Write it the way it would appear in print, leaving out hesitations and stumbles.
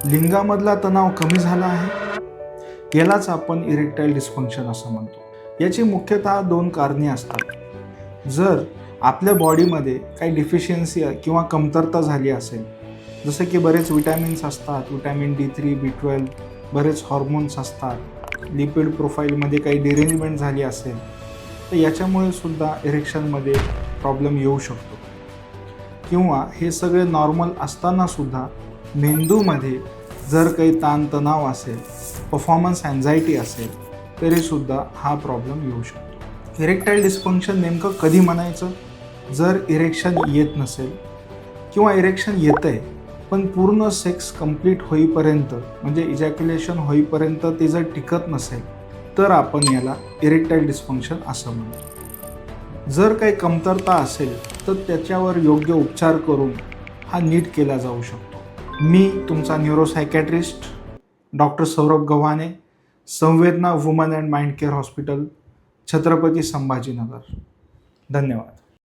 लिंगामधला तणाव कमी झाला आहे, यालाच आपण इरेक्टाईल डिस्फंक्शन असं म्हणतो। याची मुख्यतः 2 कारणे असतात। जर आपल्या बॉडीमध्ये काही डिफिशियन्सी किंवा कमतरता झाली असेल, जसं की बरेच विटॅमिन्स असतात, विटॅमिन D3, B12, बरेच हॉर्मोन्स असतात, लिपिड प्रोफाईलमध्ये काही डिरेंजमेंट झाली असेल, तर याच्यामुळे सुद्धा इरेक्शनमध्ये प्रॉब्लेम येऊ शकतो। किंवा हे सगळे नॉर्मल असताना सुद्धा मेंदूमध्ये जर काही ताणतणाव असेल, परफॉर्मन्स अँझायटी असेल, तरीसुद्धा हा प्रॉब्लेम येऊ शकतो। इरेक्टाईल डिस्फंक्शन नेमकं कधी म्हणायचं? जर इरेक्शन येत नसेल किंवा इरेक्शन येतंय पण पूर्ण सेक्स कंप्लीट होईपर्यंत म्हणजे इजॅक्युलेशन होईपर्यंत ते जर टिकत नसेल, तर आपण याला इरेक्टाईल डिस्फंक्शन असं म्हणतो। जर काही कमतरता असेल तर त्याच्यावर योग्य उपचार करून हा नीट केला जाऊ शकतो। मी तुमचा न्यूरोसायकॅट्रिस्ट डॉक्टर सौरभ गव्हाणे, संवेदना woman and mind care hospital, Chhatrapati Sambhajinagar. धन्यवाद।